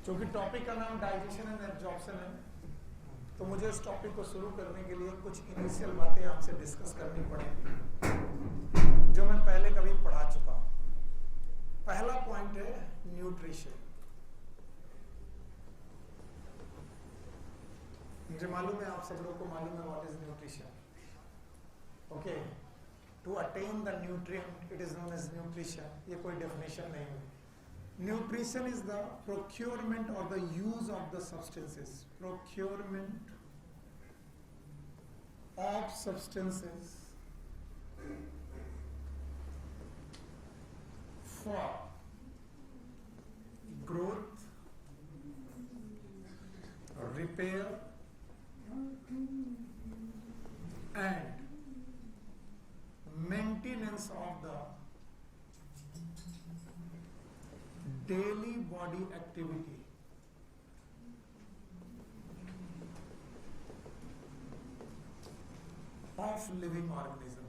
क्योंकि टॉपिक का नाम डाइजेशन एंड एब्जॉर्प्शन है, तो मुझे इस टॉपिक को शुरू करने के लिए कुछ इनिशियल बातें आपसे डिस्कस करनी पड़ेगी जो मैं पहले कभी पढ़ा चुका हूं। पहला पॉइंट है न्यूट्रिशन। मुझे मालूम है आप सब लोगों को मालूम है what is nutrition. Okay, to attain the nutrient it is known as nutrition. ये कोई डेफिनेशन नहीं है। Nutrition is the procurement or the use of the substances. Procurement of substances for growth, repair, and maintenance of the daily body activity of living organism.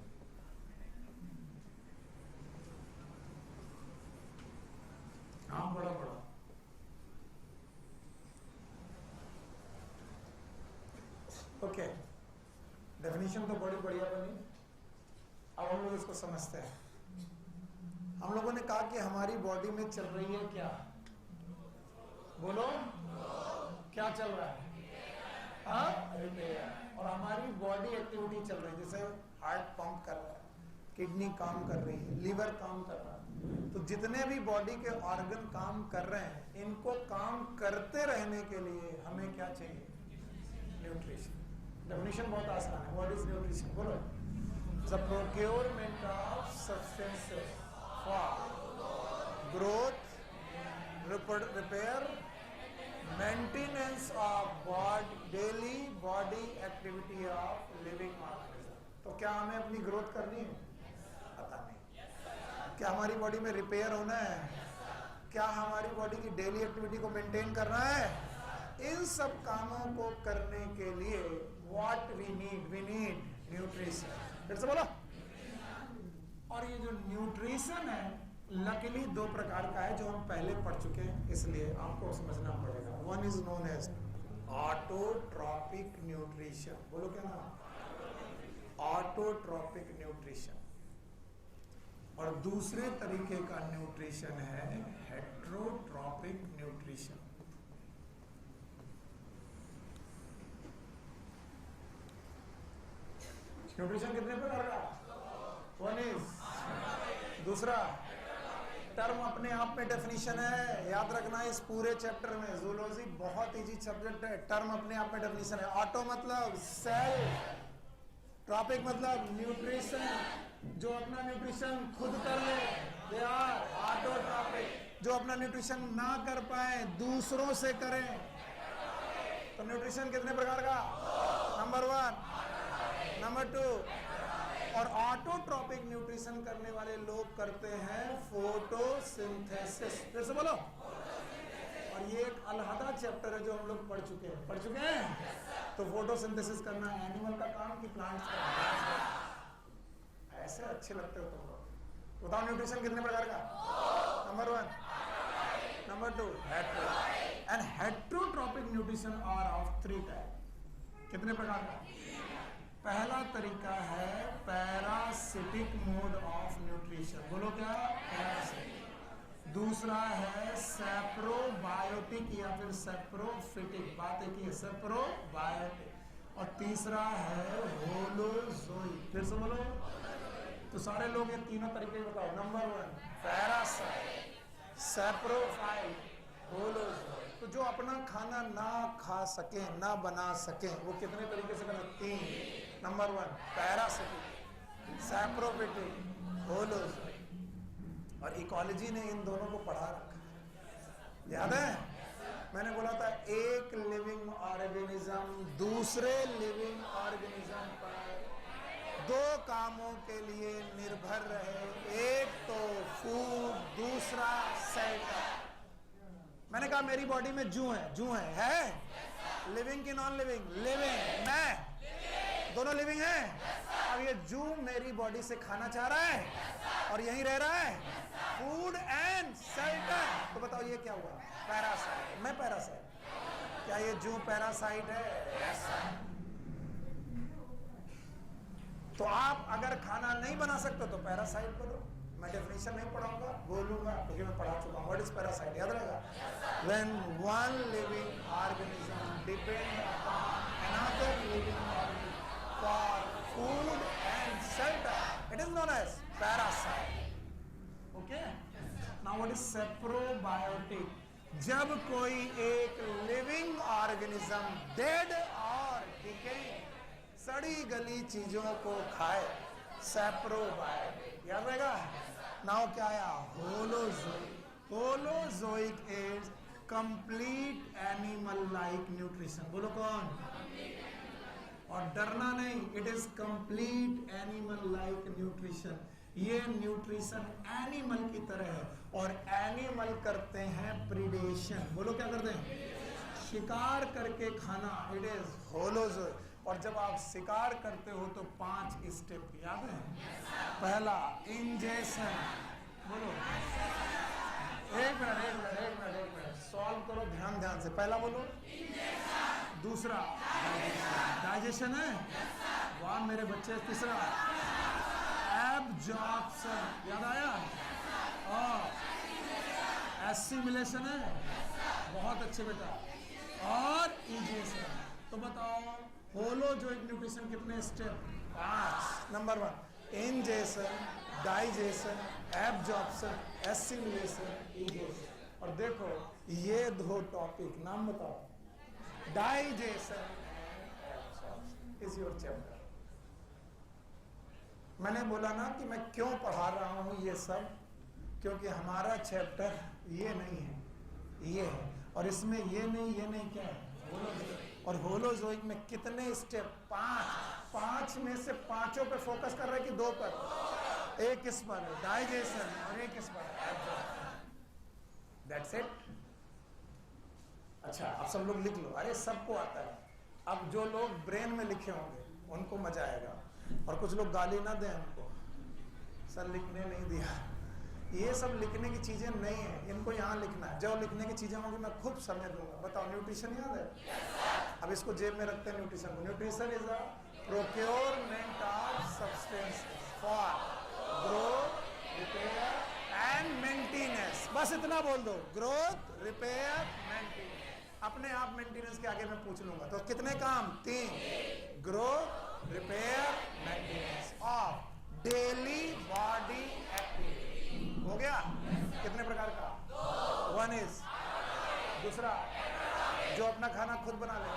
हाँ, बड़ा बड़ा okay, definition तो बड़ी बढ़िया बनी। अब हम लोग इसको समझते हैं। हम लोगों ने कहा कि हमारी बॉडी में चल रही है क्या? बोलो, क्या चल रहा है? रिपेयर। और हमारी बॉडी एक्टिविटी चल रही है, जैसे हार्ट पंप कर रहा है, किडनी काम कर रही है, लीवर काम कर रहा है। तो जितने भी बॉडी के ऑर्गन काम कर रहे हैं, इनको काम करते रहने के लिए हमें क्या चाहिए? न्यूट्रिशन। डेफिनेशन बहुत आसान है। What is nutrition? बोलो, the procurement of substances for growth, repair, maintenance of daily body activity of living organism। तो क्या हमें अपनी ग्रोथ करनी है? पता नहीं। क्या हमारी बॉडी में रिपेयर होना है? क्या हमारी बॉडी की डेली एक्टिविटी को मेंटेन करना है? इन सब कामों को करने के लिए what we need न्यूट्रिशन। फिर से बोलो। और ये जो न्यूट्रिशन है लकीली दो प्रकार का है जो हम पहले पढ़ चुके हैं, इसलिए आपको समझना पड़ेगा। One is known as autotrophic nutrition. बोलो क्या नाम? Autotrophic nutrition. और दूसरे तरीके का न्यूट्रिशन है हेट्रोट्रॉपिक न्यूट्रिशन। न्यूट्रिशन कितने प्रकार का? One is. दूसरा टर्म अपने आप में डेफिनेशन है, याद रखना इस पूरे चैप्टर में। जूलॉजी बहुत इजी सब्जेक्ट है। टर्म अपने आप में डेफिनेशन है। ऑटो मतलब सेल, ट्रॉपिक मतलब न्यूट्रिशन, जो अपना न्यूट्रिशन खुद कर ले, दे आर ऑटोट्रॉपिक। जो अपना न्यूट्रिशन ना कर पाए, दूसरों से करें। तो न्यूट्रिशन कितने प्रकार का? Number 1, number 2। और ऑटोट्रॉपिक न्यूट्रिशन करने वाले लोग करते हैं फोटोसिंथेसिस। फिर से बोलो। और ये एक अलहदा चैप्टर है जो हम लोग पढ़ चुके हैं। तो फोटोसिंथेसिस करना एनिमल का काम कि प्लांट्स का? ऐसे अच्छे लगते हो तुम लोग। बताओ न्यूट्रिशन कितने प्रकार का? Number 1, number 2 hetero. And heterotrophic nutrition are of 3 type. कितने प्रकार का? पहला तरीका है पैरासिटिक मोड ऑफ न्यूट्रिशन। बोलो क्या? पैरासिटिक। दूसरा है सेप्रोबायोटिक या फिर सेप्रोफिटिक। बात एक ही है, सेप्रोबायोटिक। और तीसरा है होलोजोइक। फिर से बोलो। तो सारे लोग ये तीनों तरीके बताओ। Number 1 parasite, saprophyte, holozoic. तो जो अपना खाना ना खा सके, ना बना सके, वो कितने तरीके से करें? 3। Number 1 parasitic, saprophytic, holozoic. और इकोलॉजी ने इन दोनों को पढ़ा रखा। याद है मैंने बोला था एक लिविंग ऑर्गेनिज्म दूसरे लिविंग ऑर्गेनिज्म पर 2 कामों के लिए निर्भर रहे। एक तो फूड, दूसरा शेल्टर। मैंने कहा मेरी बॉडी में जू है लिविंग की नॉन लिविंग? लिविंग। मैं दोनों लिविंग हैं। अब ये जू मेरी बॉडी से खाना चाह रहा है और यहीं रह रहा है, फूड एंड शेल्टर। तो बताओ ये क्या हुआ? पैरासाइट। मैं पैरासाइट, क्या ये जू पैरासाइट है? yes. तो आप अगर खाना नहीं बना सकते तो पैरासाइट बनो। मैं डेफिनेशन नहीं पढ़ाऊंगा, बोलूंगा क्योंकि मैं पढ़ा चुका हूं। What is parasite? याद रहेगा, when one living organism depend upon another living organism for food and shelter, it is known as parasite. Okay, now what is saprobiotic? जब कोई एक लिविंग ऑर्गेनिज्म डेड और डिकेइंग, सड़ी गली चीजों को खाए, सेप्रोबायोटिक। याद रहेगा। नाउ क्या आया? Holozoic. Holozoic is complete animal like nutrition. बोलो कौन? और डरना नहीं, it is complete animal like nutrition. ये न्यूट्रिशन एनिमल की तरह है और एनिमल करते हैं प्रीडेशन। बोलो क्या करते हैं? शिकार करके खाना। It is holozoic. और जब आप शिकार करते हो तो 5 स्टेप याद है। पहला इंजेक्शन। बोलो, एक मिनट सॉल्व करो ध्यान से। पहला बोलो दूसरा डाइजेशन है, वाह मेरे बच्चे। तीसरा एब्जॉर्प्शन, याद आया। और एसिमिलेशन है, बहुत अच्छे बेटा। और इंजेक्शन। तो बताओ होलोजोइक न्यूट्रिशन कितने step? 5। Number 1 injection, digestion, absorption, assimilation, injection. और देखो ये 2 टॉपिक नाम बताओ। Digestion is your chapter. मैंने बोला ना कि मैं क्यों पढ़ा रहा हूं ये सब, क्योंकि हमारा चैप्टर ये नहीं है, ये है। और इसमें ये नहीं क्या है? और होलोजोइक में कितने स्टेप? 5। 5 में से 5 पे फोकस कर रहे हैं कि 2 पर? एक किस पर? डाइजेशन। और एक किस पर? That's it. अच्छा, अब सब लोग लिख लो। अरे सबको आता है। अब जो लोग ब्रेन में लिखे होंगे उनको मजा आएगा, और कुछ लोग गाली ना दें हमको, सर लिखने नहीं दिया। ये सब लिखने की चीजें नहीं है, इनको यहाँ लिखना है। जो लिखने की चीजें होंगी मैं खुद समझ लूंगा। बताओ न्यूट्रिशन याद है? अब इसको जेब में रखते हैं न्यूट्रिशन को। Nutrition is the procurement of substance for growth, repair and maintenance. बस इतना बोल दो, ग्रोथ, रिपेयर, मेंटेनेंस। अपने आप मेंटेनेंस के आगे मैं पूछ लूंगा। तो कितने काम? 3, growth, repair, maintenance of daily body activity. हो गया? कितने प्रकार का? 1 इज। दूसरा जो अपना खाना खुद बना ले,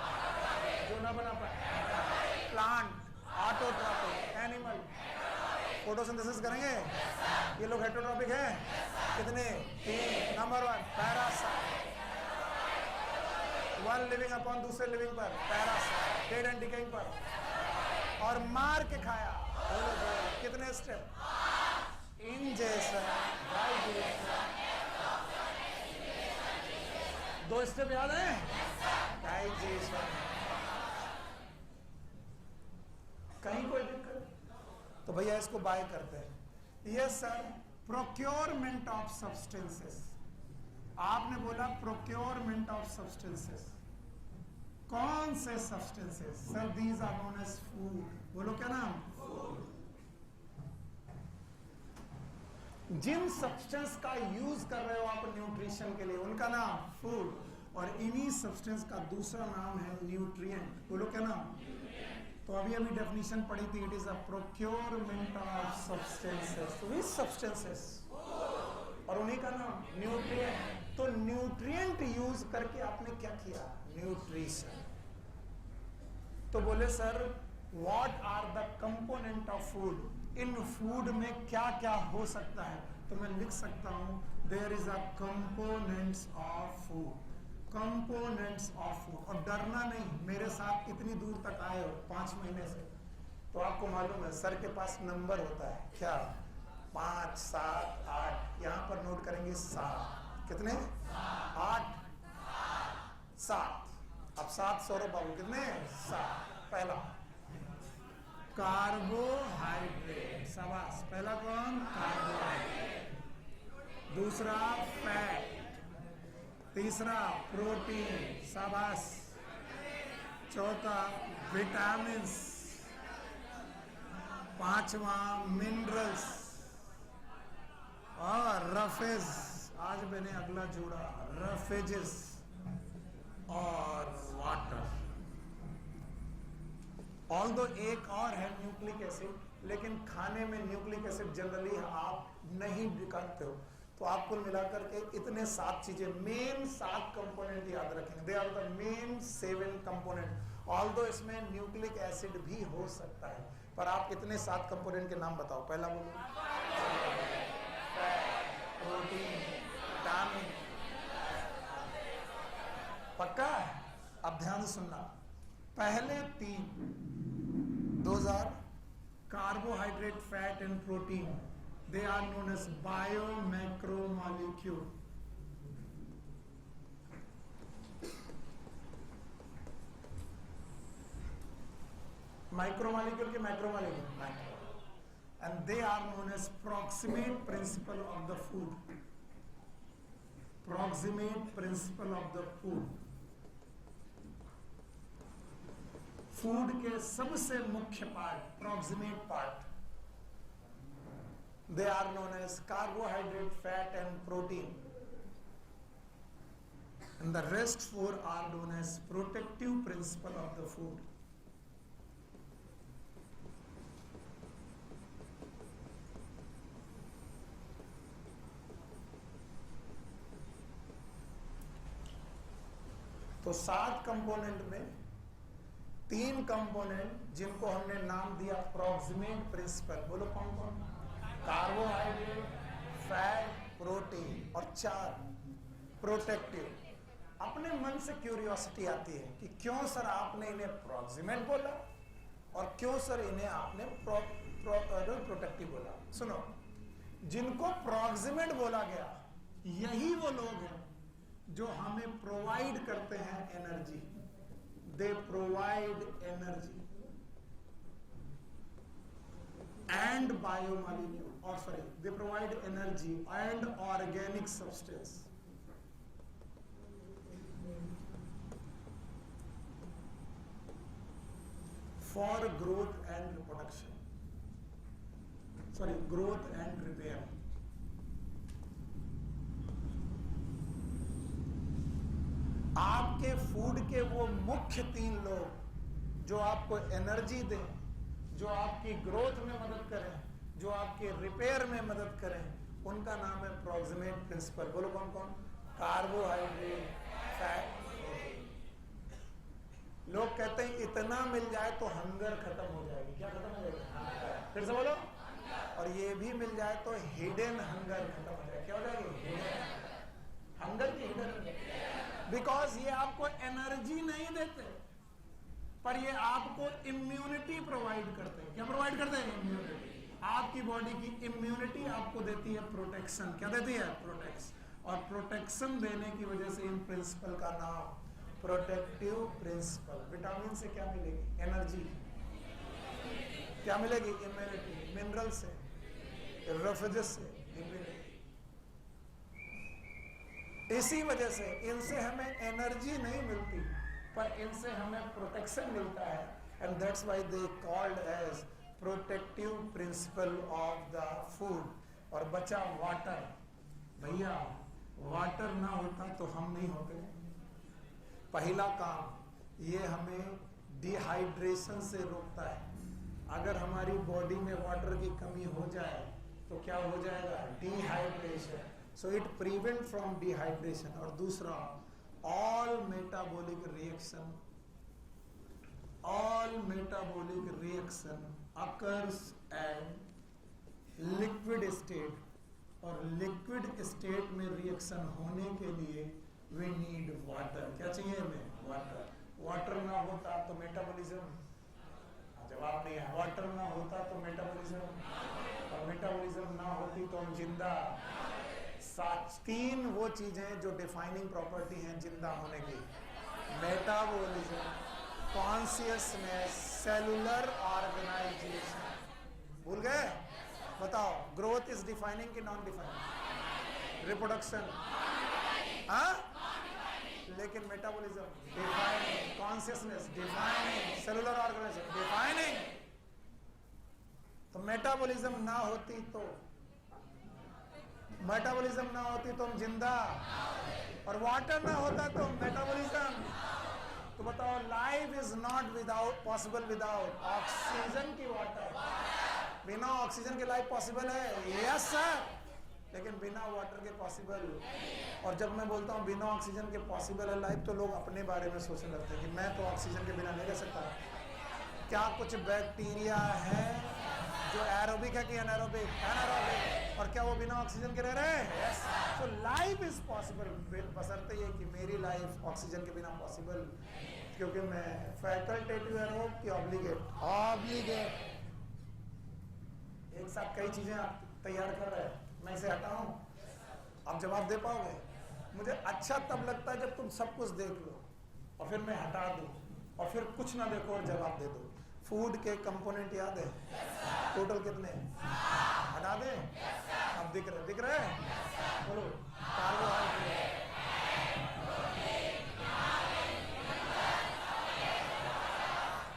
जो ना बना पाए। प्लांट, ऑटोट्रॉपिक, एनिमल फोटोसिंथेसिस करेंगे। ये लोग हेटेरोट्रॉपिक हैं। कितने? 3। नंबर 1 पैरासाइट, 1 लिविंग अपॉन दूसरे लिविंग पर, पैरासाइट, डेड एंड डिकेइंग पर, और मार के खाया। कितने स्टेप? Injection, digestion. 2 स्टेप याद है? डाइजेशन। कहीं कोई दिक्कत? तो भैया इसको बाय करते हैं। Yes sir, procurement of substances. आपने बोला प्रोक्योरमेंट ऑफ सब्सटेंसेस। कौन से substances? Sir these are known as food. बोलो क्या नाम? जिन सब्सटेंस का यूज कर रहे हो आप न्यूट्रिशन के लिए, उनका नाम फूड। और इन्हीं सब्सटेंस का दूसरा नाम है न्यूट्रिएंट। बोलो क्या नाम? तो अभी डेफिनेशन पढ़ी थी। It is a procurement of substances. Which substances? और उन्हीं का नाम न्यूट्रिएंट। तो न्यूट्रिएंट यूज करके आपने क्या किया? न्यूट्रिशन। तो बोले sir what are the component of food? इन फूड में क्या क्या हो सकता है? तो मैं लिख सकता हूं there is a components of food. Components of food. और डरना नहीं, मेरे साथ कितनी दूर तक आए हो 5 महीने से, तो आपको मालूम है सर के पास नंबर होता है क्या? 5, 7, 8। यहां पर नोट करेंगे 7। कितने? 8, 7। अब 7 सौरभ बाबू कितने? 7। पहला कार्बोहाइड्रेट, शाबाश। पहला कौन? कार्बोहाइड्रेट। दूसरा फैट। तीसरा प्रोटीन, शाबाश। चौथा विटामिन्स। पांचवा मिनरल्स। और रफेज, आज मैंने अगला जोड़ा, रफेजेस और वाटर। ऑल्दो एक और है न्यूक्लिक एसिड, लेकिन खाने में न्यूक्लिक एसिड जनरली आप नहीं करते हो, तो आप कुल मिलाकर के इतने 7 चीजें, मेन 7 कंपोनेंट याद रखेंगे। They are the main 7 component. Although इसमें न्यूक्लिक एसिड भी हो सकता है, पर आप इतने 7 कंपोनेंट के नाम बताओ। पहला बोलो, प्रोटीन, विटामिन। पक्का? अब ध्यान से सुनना। पहले 3 those are carbohydrate, fat and protein. They are known as biomacromolecule. Micromolecule के macromolecule, macro. And they are known as proximate principle of the food. Proximate principle of the food. Food के सबसे मुख्य part, proximate part, they are known as carbohydrate, fat and protein. And the rest 4 are known as protective principle of the food. तो 7 component में 3 component जिनको हमने नाम दिया proximate principal. बोलो कौन कौन? कार्बोहाइड्रेट, फैट, प्रोटीन, और 4 प्रोटेक्टिव। अपने मन से क्यूरियोसिटी आती है कि क्यों सर आपने इन्हें प्रॉक्सिमेट बोला और क्यों सर इन्हें आपने प्रोटेक्टिव बोला। सुनो, जिनको प्रॉक्सिमेट बोला गया यही वो लोग हैं जो हमें प्रोवाइड करते हैं energy. They provide energy and biomolecule, और sorry, they provide energy and organic substance. For growth and reproduction, sorry, growth and repair. आपके फूड के वो मुख्य 3 लोग जो आपको एनर्जी दें, जो आपकी ग्रोथ में मदद करें, जो आपके रिपेयर में मदद करें, उनका नाम है प्रॉक्सिमेट प्रिंसिपल। बोलो कौन कौन? Carbohydrate, fat, protein. लोग कहते हैं इतना मिल जाए तो हंगर खत्म हो जाएगी। क्या खत्म हो जाएगी? फिर से बोलो। और ये भी मिल जाए तो हिडन हंगर खत्म हो जाएगी। क्या हो जाएगी? हंगर की हिडन। बिकॉज ये आपको एनर्जी नहीं देते, पर ये आपको इम्यूनिटी प्रोवाइड करते हैं। क्या प्रोवाइड करते हैं? इम्यूनिटी। आपकी बॉडी की इम्यूनिटी आपको देती है प्रोटेक्शन। क्या देती है? प्रोटेक्शन। और प्रोटेक्शन देने की वजह से इन प्रिंसिपल का नाम प्रोटेक्टिव प्रिंसिपल। विटामिन से क्या मिलेगी? एनर्जी। क्या मिलेगी? इम्यूनिटी। मिनरल से, रेफ्रिजरेटर से, इम्यूनिटी। इसी वजह से इनसे हमें एनर्जी नहीं मिलती, पर इनसे हमें प्रोटेक्शन मिलता है। And that's why they called as protective principle of the food. और बचा वाटर। भैया वाटर ना होता तो हम नहीं होते। पहला काम, ये हमें डिहाइड्रेशन से रोकता है। अगर हमारी बॉडी में वाटर की कमी हो जाए तो क्या हो जाएगा? Dehydration. So it prevent from dehydration। और दूसरा, all metabolic reaction occurs at liquid state। और liquid state में रिएक्शन होने के लिए we need water। क्या चाहिए हमें? वाटर। वाटर ना होता तो मेटाबॉलिज्म, जवाब नहीं है। वाटर ना होता तो मेटाबॉलिज्म, और मेटाबॉलिज्म ना होती तो हम जिंदा। 3 वो चीजें जो डिफाइनिंग प्रॉपर्टी हैं जिंदा होने की। Metabolism, consciousness cellular organization. भूल गए? बताओ, ग्रोथ इज डिफाइनिंग कि नॉन डिफाइनिंग? रिप्रोडक्शन, हाँ, लेकिन metabolism defining, consciousness defining, cellular organization defining. तो मेटाबॉलिज्म ना होती तो हम जिंदा, और वाटर ना होता तो मेटाबॉलिज्म। तो बताओ, life is not without possible without oxygen की वाटर। बिना ऑक्सीजन के लाइफ पॉसिबल है? यस सर, लेकिन बिना वाटर के पॉसिबल। और जब मैं बोलता हूँ बिना ऑक्सीजन के पॉसिबल है लाइफ, तो लोग अपने बारे में सोचने लगते हैं कि मैं तो ऑक्सीजन के बिना नहीं रह सकता। क्या कुछ बैक्टीरिया है जो एरोबिक है कि एनारोबिक? एनारोबिक। और क्या वो बिना ऑक्सीजन के रह रहे हैं? यस। तो लाइफ इज पॉसिबल, बशर्ते ये कि मेरी लाइफ ऑक्सीजन के बिना पॉसिबल, क्योंकि मैं फैकल्टेटिव एरोब कि ऑब्लिगेट? ऑब्लिगेट। एक साथ कई चीजें आप तैयार कर रहे हैं, मैं इसे हटाऊं? आप जवाब दे पाओगे? मुझे अच्छा तब लगता है जब तुम सब कुछ देख लो और फिर मैं हटा दूं, और फिर कुछ ना देखो और जवाब दे दो। फूड के कंपोनेंट याद है? टोटल कितने? हटा दे? अब दिख रहे? बोलो। कार्बोहाइड्रेट,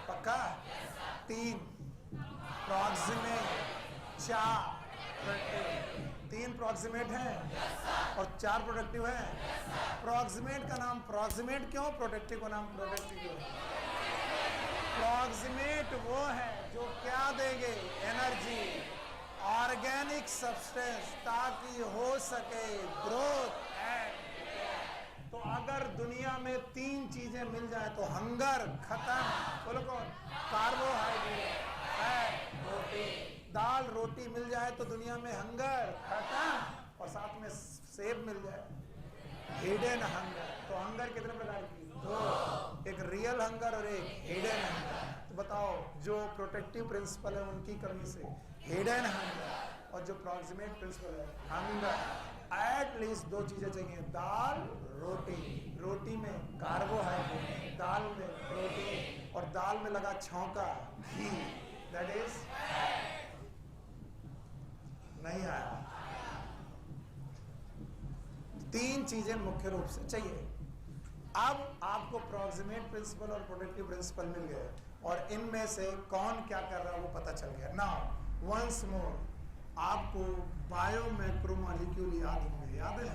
पक्का? 3 प्रॉक्सिमेट, 4 3 प्रॉक्सिमेट हैं और 4 प्रोडक्टिव हैं। प्रॉक्सिमेट का नाम प्रॉक्सिमेट क्यों, प्रोडक्टिव का नाम प्रोडक्टिव क्यों? प्रॉक्सिमेट वो है जो क्या देंगे? एनर्जी, ऑर्गेनिक सब्सटेंस, ताकि हो सके ग्रोथ एंड। तो अगर दुनिया में 3 चीजें मिल जाए तो हंगर खत्म। बोलो कौन? Carbohydrate, fat, protein. दाल रोटी मिल जाए तो दुनिया में हंगर खत्म, और साथ में सेब मिल जाए, हिडन हंगर। तो हंगर कितने प्रकार की? 2, एक रियल हंगर और एक हिडन हंगर। तो बताओ, जो प्रोटेक्टिव प्रिंसिपल है उनकी कमी से हिडन हंगर, और जो प्रॉक्सिमेट प्रिंसिपल है हंगर। एट लीस्ट 2 चीजें चाहिए, दाल रोटी। रोटी में कार्बोहाइड्रेट, दाल में प्रोटीन, और दाल में लगा छौंका घी, दैट इज नहीं आया। 3 चीजें मुख्य रूप से चाहिए। अब आपको प्रॉक्सिमेट प्रिंसिपल और प्रोडक्टिव प्रिंसिपल मिल गए, और इनमें से कौन क्या कर रहा है वो पता चल गया। नाउ वंस मोर, आपको बायो मैक्रोमोलिक्यूल याद होंगे, याद है?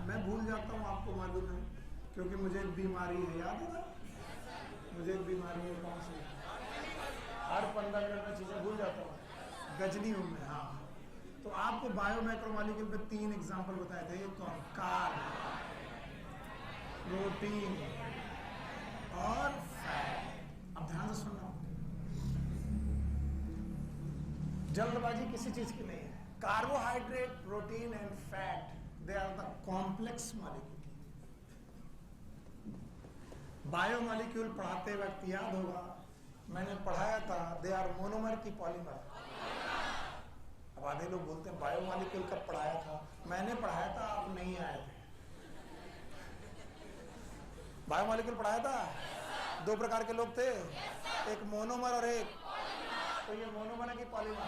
मैं भूल जाता हूँ, आपको मालूम है, क्योंकि मुझे एक बीमारी है, याद है ना? मुझे एक बीमारी है, कौन सी? हर 15 मिनट में चीजें भूल जाता हूँ, गजनी हूँ मैं। हाँ, तो आपको बायो मैक्रोमोलिक्यूल पे 3 एग्जाम्पल बताए थे। एक कौन? कार्ब, प्रोटीन और फैट। अब ध्यान से सुनना, जल्दबाजी किसी चीज की नहीं है। Carbohydrate, protein and fat, they are the complex molecule. Biomolecule पढ़ाते वक्त याद होगा मैंने पढ़ाया था, दे आर मोनोमर की पॉलीमर। अब आधे लोग बोलते हैं बायोमॉलिक्यूल कब पढ़ाया था? मैंने पढ़ाया था, आप नहीं आए थे। बायोमॉलिक्यूल पढ़ाया था। 2 प्रकार के लोग थे, एक मोनोमर और एक, तो ये मोनोमर है कि पॉलीमर?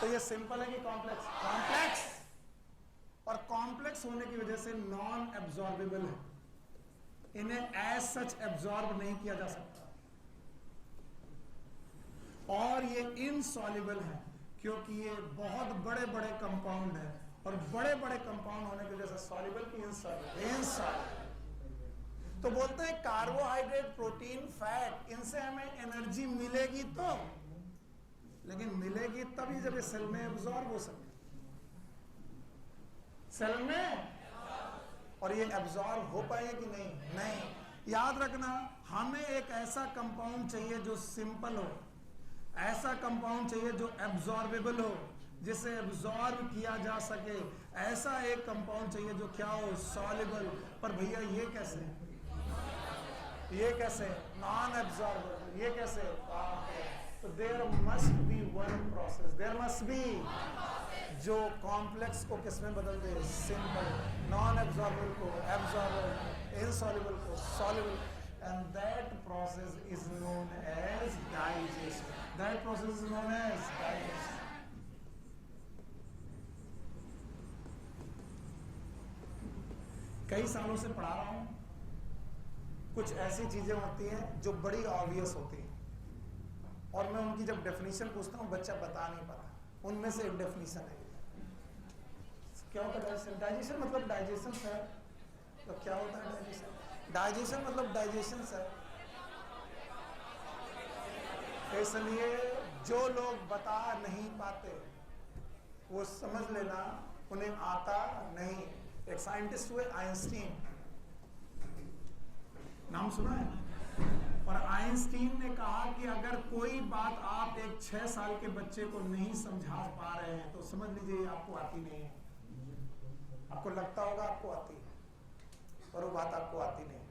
तो ये सिंपल है कि कॉम्प्लेक्स? कॉम्प्लेक्स। और कॉम्प्लेक्स होने की वजह से नॉन एब्जॉर्बेबल है, इन्हें एज सच एब्जॉर्ब नहीं किया जा सकता। और ये इनसॉल्युबल है, क्योंकि ये बहुत बड़े बड़े कंपाउंड है, और बड़े बड़े कंपाउंड होने की वजह से सॉल्युबल की इनसॉल्युबल। तो बोलते हैं कार्बोहाइड्रेट, प्रोटीन, फैट, इनसे हमें एनर्जी मिलेगी तो, लेकिन मिलेगी तभी जब ये सेल में एब्जॉर्ब हो सके। सेल में, और ये एब्जॉर्ब हो पाएगा कि नहीं? नहीं। याद रखना, हमें एक ऐसा कंपाउंड चाहिए जो सिंपल हो, ऐसा कंपाउंड चाहिए जो एब्जॉर्बेबल हो, जिसे एब्जॉर्ब किया जा सके। ऐसा एक कंपाउंड चाहिए जो क्या हो? सॉल्युबल। पर भैया ये कैसे? ये कैसे? Non absorbable. ये कैसे? तो there must be one process, there must be, जो कॉम्प्लेक्स को किस में बदल दे? सिंपल। नॉन एब्जॉर्बेबल को एब्जॉर्बेबल, इनसॉल्युबल को soluble. and that process is known as digestion. That process is known as digestion. कई सालों से पढ़ा रहा हूं, कुछ ऐसी चीजें होती हैं जो बड़ी ऑब्वियस होती हैं और मैं उनकी जब डेफिनेशन पूछता हूं बच्चा बता नहीं पाता। उनमें से एक डेफिनेशन है, क्या होता है डाइजेशन? डाइजेशन मतलब डाइजेशन सर। तो क्या होता है डाइजेशन? डाइजेशन मतलब डाइजेशन सर। इसलिए जो लोग बता नहीं पाते वो समझ लेना उन्हें आता नहीं। एक साइंटिस्ट हुए आइंस्टीन, नाम सुना है? और आइंस्टीन ने कहा कि अगर कोई बात आप एक 6 साल के बच्चे को नहीं समझा पा रहे हैं तो समझ लीजिए आपको आती नहीं है। आपको लगता होगा आपको आती है और वो बात आपको आती नहीं।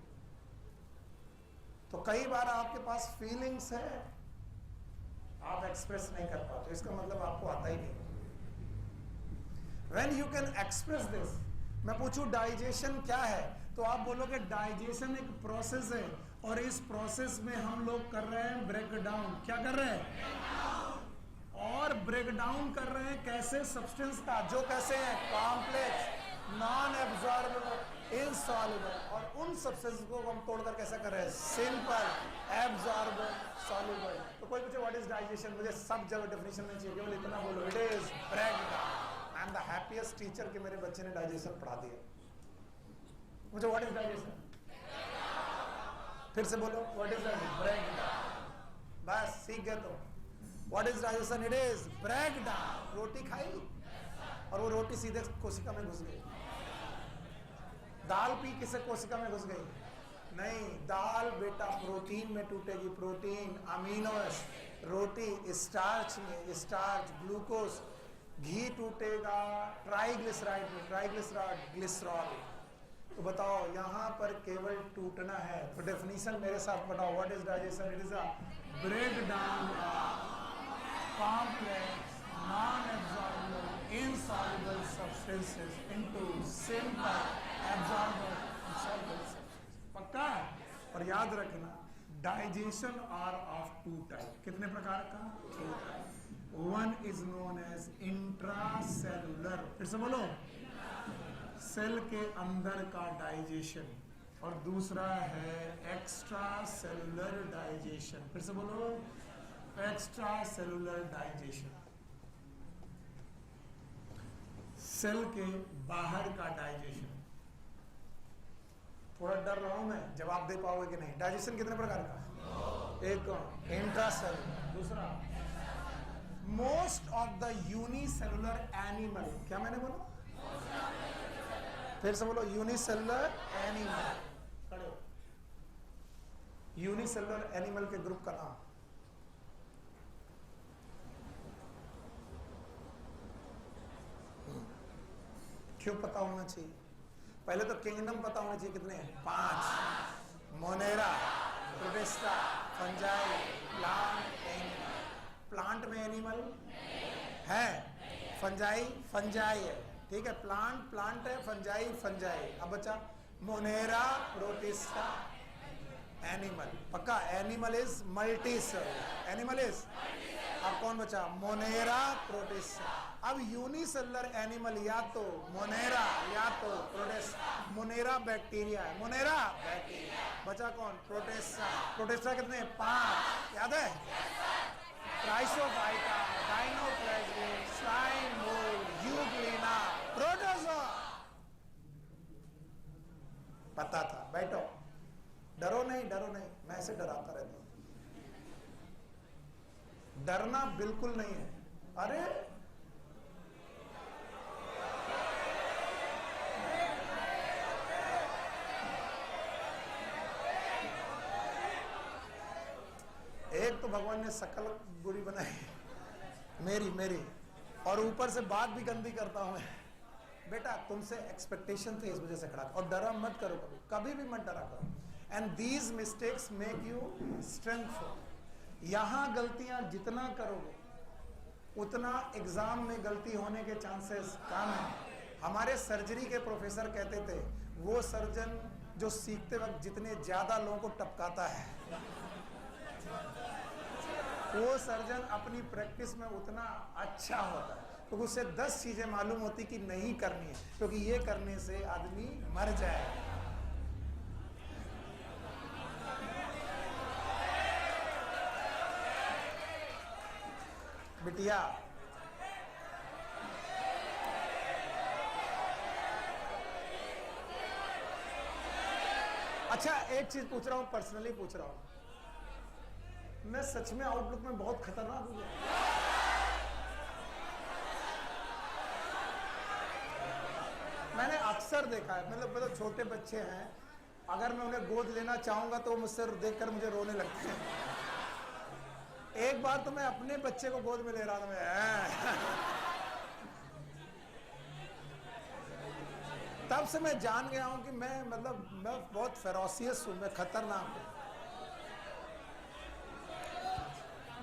तो कई बार आपके पास फीलिंग्स है, आप एक्सप्रेस नहीं कर पाते, इसका मतलब आपको आता ही नहीं। When you can express this, मैं पूछूं डाइजेशन क्या है तो आप बोलोगे डाइजेशन एक प्रोसेस है और इस प्रोसेस में हम लोग कर रहे हैं ब्रेक डाउन। क्या कर रहे हैं? और ब्रेक डाउन कर रहे हैं कैसे? सब्सटेंस का, जो कैसे है? Complex, non absorbable, insoluble. और उन सब्सटेंस को हम तोड़कर कैसा कर रहे हैं? Simple, absorbable, soluble. तो कोई पूछे व्हाट इज डाइजेशन, मुझे सब जगह डेफिनेशन नहीं चाहिए, केवल इतना बोलो, it is break down. I am the happiest teacher कि मेरे बच्चे ने डाइजेशन पढ़ा दिया। मुझे व्हाट इज डाइजेशन? फिर से बोलो, what is digestion? Break down. बस सीख गए तो। What is digestion? It is break down. रोटी खाई और वो रोटी सीधे कोशिका में घुस गई। दाल पी किसे कोशिका में घुस गई? नहीं, दाल बेटा प्रोटीन में टूटेगी, प्रोटीन, अमीनो एसिड। रोटी स्टार्च में, स्टार्च, ग्लूकोज, घी टूटेगा ट्राइग्लिसराइड में, ट्राइग्लिसराइड, ग्लिसरॉल। तो बताओ यहाँ पर केवल टूटना है। तो डेफिनेशन मेरे साथ बताओ, what is digestion? It is a break down complex non absorbable insoluble substances into simple absorbable soluble. पक्का? और याद रखना डाइजेशन आर ऑफ 2 टाइप। कितने प्रकार का? 2 type. One is known as intracellular, फिर से बोलो, सेल के अंदर का डाइजेशन, और दूसरा है एक्स्ट्रा सेलुलर डाइजेशन। फिर से बोलो, एक्स्ट्रा सेलुलर डाइजेशन, सेल के बाहर का डाइजेशन। थोड़ा डर रहा हूं मैं, जवाब दे पाओगे कि नहीं? डाइजेशन कितने प्रकार का? एक इंट्रासेलुलर, दूसरा most of the unicellular animal. क्या मैंने बोला? फिर से बोलो, यूनिसेलुलर एनिमल। खड़े हो। यूनिसेलुलर एनिमल के ग्रुप का नाम? क्यों पता होना चाहिए? पहले तो किंगडम पता होना चाहिए। कितने हैं? 5। Monera, protista, fungi, plant, animal. Plant में एनिमल है, फंजाई, फंजाई है, ठीक है। प्लांट, प्लांट है, फंजाई, फंजाई। अब बचा मोनेरा, प्रोटिस्टा, एनिमल। पक्का? Animal is multi cellular, animal is. अब कौन बचा? Monera, protista. अब यूनिसेलुलर एनिमल या तो मोनेरा या तो प्रोटिस्टा। मोनेरा बैक्टीरिया है, मोनेरा बैक्टीरिया। बचा कौन? प्रोटिस्टा। प्रोटिस्टा कितने? 5। याद है? ट्राइसोफाइटा, डाइनोप्लाज्मिक, स्लाइम मोल्ड, यूग्लिना, प्रोटोजोआ। पता था। बैठो, डरो नहीं, डरो नहीं, मैं ऐसे डराता रहता हूं। डरना बिल्कुल नहीं है। अरे एक तो भगवान ने शकल बुरी बनाई मेरी, और ऊपर से बात भी गंदी करता हूं मैं। बेटा तुमसे एक्सपेक्टेशन थे, इस वजह से खड़ा। और डरा मत करो, कभी भी मत डरा करो। And these mistakes make you strengthful. यहां गलतियां जितना करोगे उतना एग्जाम में गलती होने के चांसेस कम है। हमारे सर्जरी के प्रोफेसर कहते थे, वो सर्जन जो सीखते वक्त जितने ज्यादा लोगों को टपकाता है, वो सर्जन अपनी प्रैक्टिस में उतना अच्छा होता है, क्योंकि उससे 10 चीजें मालूम होती कि नहीं करनी है, क्योंकि ये करने से आदमी मर जाए। बिटिया, अच्छा एक चीज पूछ रहा हूं, पर्सनली पूछ रहा हूं, मैं सच में आउटलुक में बहुत खतरनाक हूं? मैंने अक्सर देखा है, मतलब छोटे बच्चे हैं, अगर मैं उन्हें गोद लेना चाहूंगा तो मुझसे देखकर मुझे रोने लगते हैं। एक बार तो मैं अपने बच्चे को गोद में ले रहा था, मैं तब से मैं जान गया हूं कि मैं बहुत फेरोसियस हूं, मैं खतरनाक हूं।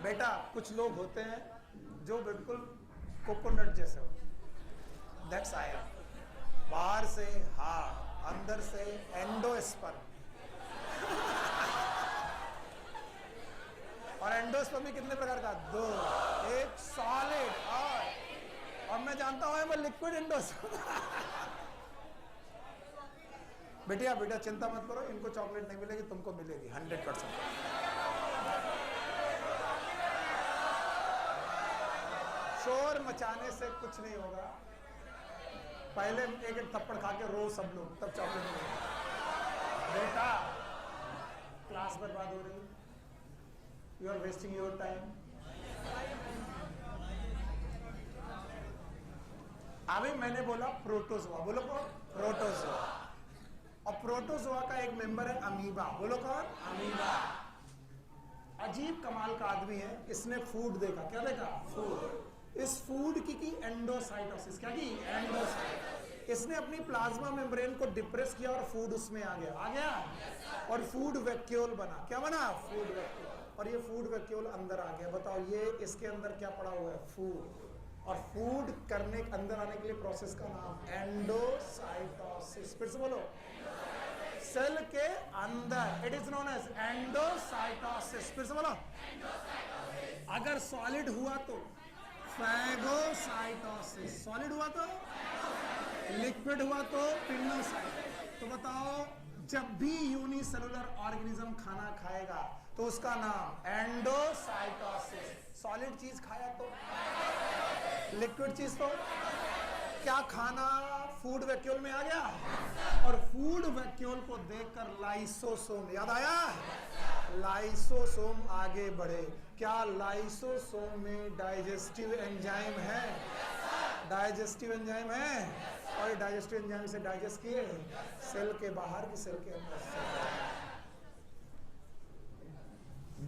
बेटा, कुछ लोग होते हैं जो बिल्कुल कोकोनट जैसे हो, दैट्स आई एम, बाहर से हार्ड, अंदर से एंडोस्पर्म। और एंडोस्पर्म भी कितने प्रकार का? 2, एक सॉलिड और मैं जानता हूं मैं लिक्विड एंडोस्पर्म। बेटिया बेटा चिंता मत करो, इनको चॉकलेट नहीं मिलेगी, तुमको मिलेगी 100%। शोर मचाने से कुछ नहीं होगा, पहले एक एक थप्पड़ खा के रो सब लोग, तब चॉकलेट मिलेगी। बेटा, क्लास बर्बाद हो रही, you are wasting your time. अभी मैंने बोला प्रोटोजोआ, बोलो कौन? प्रोटोजोआ। और प्रोटोजोआ का एक मेंबर है अमीबा, बोलो कौन? अमीबा। अजीब कमाल का आदमी है, इसने फूड देखा, क्या देखा? फूड। इस फूड की एंडोसाइटोसिस, क्या की? एंडोसाइटोसिस। इसने अपनी प्लाज्मा मेम्ब्रेन को डिप्रेस किया और फूड उसमें आ गया, और फूड वैक्यूल बना। क्या बना? Food vacuole. और ये फूड वैक्यूल अंदर आ गया। बताओ ये इसके अंदर क्या पड़ा हुआ है? फूड। और फूड करने अंदर आने के लिए प्रोसेस का नाम एंडोसाइटोसिस। फिर से बोलो, सेल के अंदर, it is known as endocytosis. फिर से बोलो, अगर सॉलिड हुआ तो फैगोसाइटोसिस, सॉलिड हुआ तो लिक्विड हुआ तो पिनोसाइटोसिस। तो बताओ, जब भी यूनिसेलुलर ऑर्गेनिज्म खाना खाएगा तो उसका नाम एंडोसाइटोसिस। सॉलिड चीज खाया तो, लिक्विड चीज तो, क्या खाना फूड वैक्यूल में आ गया? और फूड वैक्यूल को देखकर लाइसोसोम, याद आया? लाइसोसोम आगे बढ़े। क्या लाइसोसोम में डाइजेस्टिव एंजाइम है? डाइजेस्टिव एंजाइम है, और डाइजेस्टिव एंजाइम से डाइजेस्ट किए सेल के बाहर की सेल के अंदर।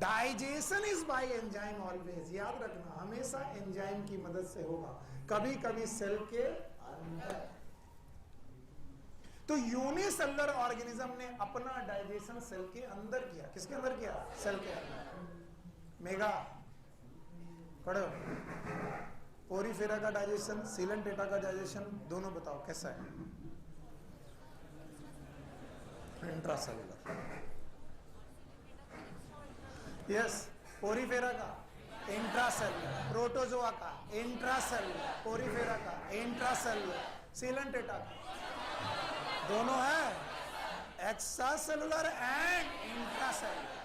Digestion is by enzyme always, याद रखना, हमेशा एंजाइम की मदद से होगा, कभी कभी सेल के अंदर। तो यूनिसेलुलर ऑर्गेनिज्म ने अपना डाइजेशन सेल के अंदर किया। किसके अंदर किया? सेल के अंदर। मेगा पढ़ो, पोरीफेरा का डाइजेशन, सीलेंटेटा का डाइजेशन, दोनों बताओ कैसा है? इंट्रासेलुलर। यस, पोरीफेरा का इंट्रासेलुलर, प्रोटोजोआ का इंट्रासेलुलर, पोरीफेरा का इंट्रासेलुलर, सीलेंटेटा का दोनों है एक्स्ट्रा सेलुलर एंड इंट्रासेलुलर।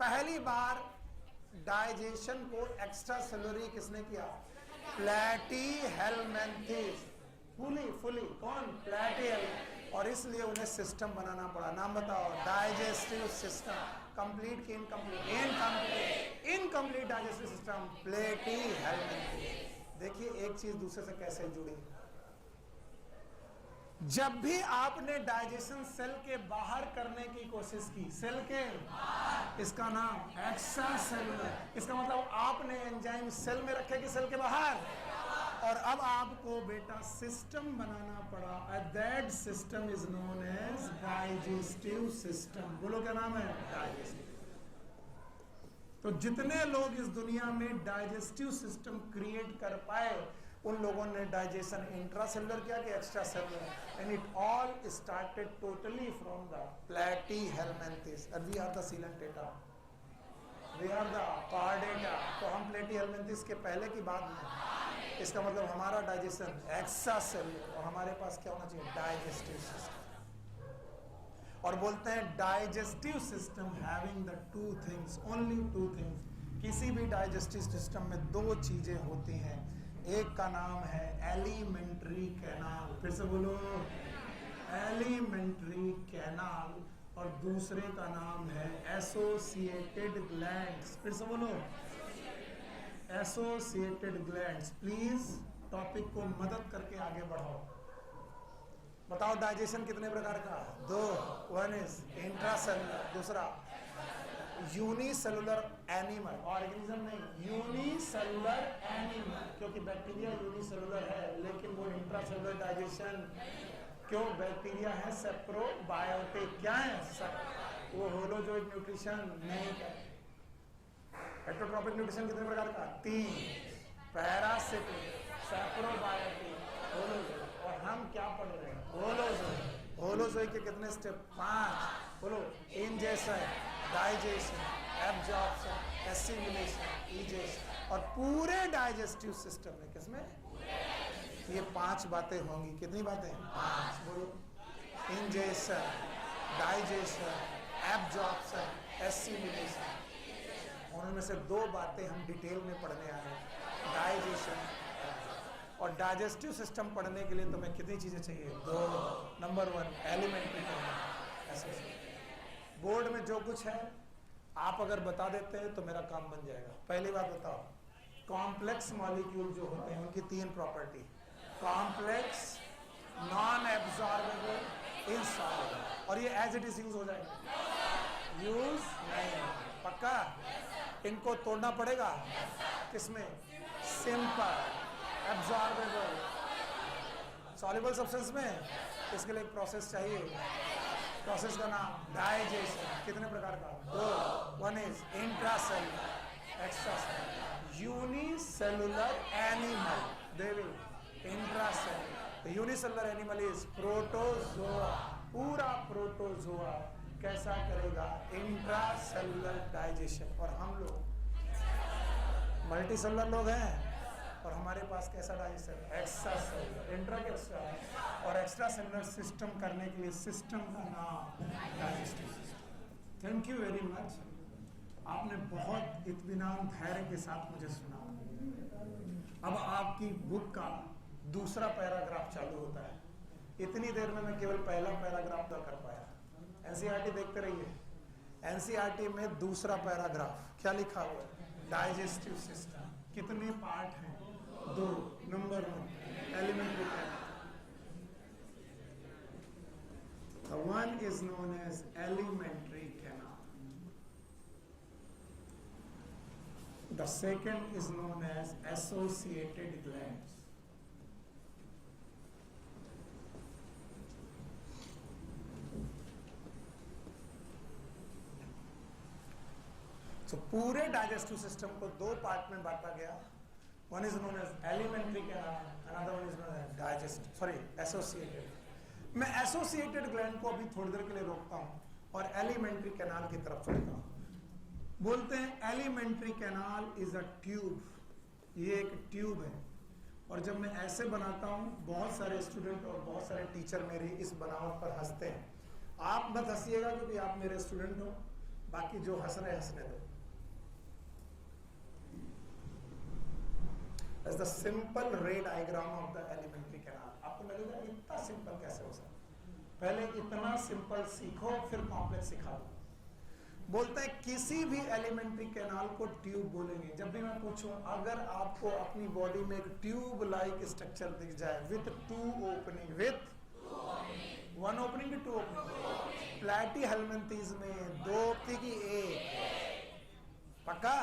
पहली बार डाइजेशन को एक्स्ट्रा सेलुलरी किसने किया? प्लैटीहेल्मिन्थेस। फुली कौन? प्लैटीहेल्मिन्थेस। और इसलिए उन्हें सिस्टम बनाना पड़ा। नाम बताओ? Digestive system. कंप्लीट की incomplete? Incomplete digestive system, platyhelminthes. देखिए एक चीज दूसरे से कैसे जुड़ी। जब भी आपने डाइजेशन सेल के बाहर करने की कोशिश की, सेल के इसका नाम एक्स्ट्रा सेलुलर। इसका मतलब आपने एंजाइम सेल में रखे कि सेल के बाहर, और अब आपको बेटा सिस्टम बनाना पड़ा। That system is known as digestive system. बोलो क्या नाम है? डाइजेस्टिव। तो जितने लोग इस दुनिया में डाइजेस्टिव सिस्टम क्रिएट कर पाए उन लोगों ने डाइजेशन इंट्रासेलुलर किया कि extra cellular, and it all started totally from the platyhelminthes, and we are the coelenterata, we are the chordata. तो हम प्लैटीहेल्मिन्थिस के पहले की बात में, इसका मतलब हमारा डाइजेशन एक्स्ट्रा सेलुलर, और हमारे पास क्या होना चाहिए, डाइजेस्टिव सिस्टम। और बोलते हैं digestive system having the two things, only two things. किसी भी डाइजेस्टिव सिस्टम में दो चीजें होती हैं, एक का नाम है एलिमेंट्री कैनाल, फिर से बोलो एलिमेंट्री कैनाल, और दूसरे का नाम है एसोसिएटेड ग्लैंड्स, फिर से बोलो एसोसिएटेड ग्लैंड्स। प्लीज टॉपिक को मदद करके आगे बढ़ाओ। बताओ डाइजेशन कितने प्रकार का, दो, वन इज इंट्रासेलुलर, दूसरा यूनिसेलुलर एनिमल, ऑर्गेनिज्म नहीं, यूनिसेलुलर एनिमल, क्योंकि बैक्टीरिया यूनिसेलुलर है लेकिन वो इंट्रासेलुलर डाइजेशन, क्यों, बैक्टीरिया है सेप्रोबायोटिक, क्या है, वो होलोजोइक न्यूट्रिशन नहीं करे। हेटेरोट्रॉपिक न्यूट्रिशन कितने प्रकार का, तीन, पैरासिटिक, सेप्रोबायोटिक, होलोजोइक। और हम क्या पढ़ रहे हैं, होलोजोइक। होलोजोइक के कितने स्टेप, 5, बोलो, ingestion, digestion, absorption, assimilation, egestion, और पूरे डाइजेस्टिव सिस्टम में किसमें ये 5 बातें होंगी। कितनी बातें, 5, बोलो, इंजेशन, डाइजेशन, एब्जॉर्प्शन, एसिमिलेशन। उनमें से 2 बातें हम डिटेल में पढ़ने आए हैं, डाइजेशन और डाइजेस्टिव सिस्टम। पढ़ने के लिए तुम्हें कितनी चीजें चाहिए, 2। Number 1 alimentary canal. बोर्ड में जो कुछ है आप अगर बता देते हैं तो मेरा काम बन जाएगा। पहली बात बताओ, कॉम्प्लेक्स मॉलिक्यूल जो होते हैं उनकी 3 property, complex, non absorbable, insoluble, और ये एज इट इज यूज हो जाएगा, यूज नहीं, पक्का। इनको तोड़ना पड़ेगा, किसमें, सिंपल, एब्जॉर्बेबल, सॉल्युबल सब्सटेंस में। इसके लिए एक प्रोसेस चाहिए, प्रोसेस का नाम डाइजेशन। कितने प्रकार का, 2, one is intracellular, extracellular. Unicellular animal, they will intracellular, unicellular animal is protozoa, पूरा प्रोटोजोआ कैसा करेगा, इंट्रासेलुलर डाइजेशन। और हम लोग मल्टीसेलुलर लोग हैं, और हमारे पास कैसा डाइजेशन, एक्स्ट्रा सेलुलर, इंट्रा के एक्स्ट्रा, और एक्स्ट्रा सेलुलर सिस्टम करने के लिए सिस्टम का नाम digestive system. Thank you very much, आपने बहुत इत्मीनान धैर्य के साथ मुझे सुना। अब आपकी बुक का दूसरा पैराग्राफ चालू होता है। इतनी देर में मैं केवल पहला पैराग्राफ तो कर पाया। एनसीईआरटी देखते रहिए, एनसीईआरटी में दूसरा पैराग्राफ क्या लिखा हुआ है, डाइजेस्टिव सिस्टम। कितने पार्ट हैं, 2। Number 1 alimentary canal, the one is known as elementary canal, the second is known as associated glands, तो पूरे डाइजेस्टिव सिस्टम को 2 पार्ट में बांटा गया। One is known as alimentary canal, another one is known as digest, sorry associated. मैं associated gland को अभी थोड़ी देर के लिए रोकता हूं और एलिमेंट्री कैनाल की तरफ चलता हूं। बोलते हैं elementary canal is a tube, ये एक ट्यूब है। और जब मैं ऐसे बनाता हूं, बहुत सारे स्टूडेंट और बहुत सारे टीचर मेरी इस बनावट पर हंसते हैं। आप मत हंसिएगा क्योंकि आप मेरे स्टूडेंट हो, बाकी जो हंस रहे हंसने दो। That's the simple ray diagram of the elementary canal. आपको लगेगा इतना सिंपल कैसे हो सकता है, पहले इतना सिंपल सीखो फिर कॉम्प्लेक्स सिखा दो। बोलते हैं किसी भी एलिमेंट्री कैनाल को ट्यूब बोलेंगे। जब भी मैं पूछूं, अगर आपको अपनी बॉडी में एक ट्यूब लाइक स्ट्रक्चर दिख जाए विथ 2 ओपनिंग, विथ 1 ओपनिंग की 2 ओपनिंग, प्लैटीहेल्मिन्थेस में 2 की 1, पक्का।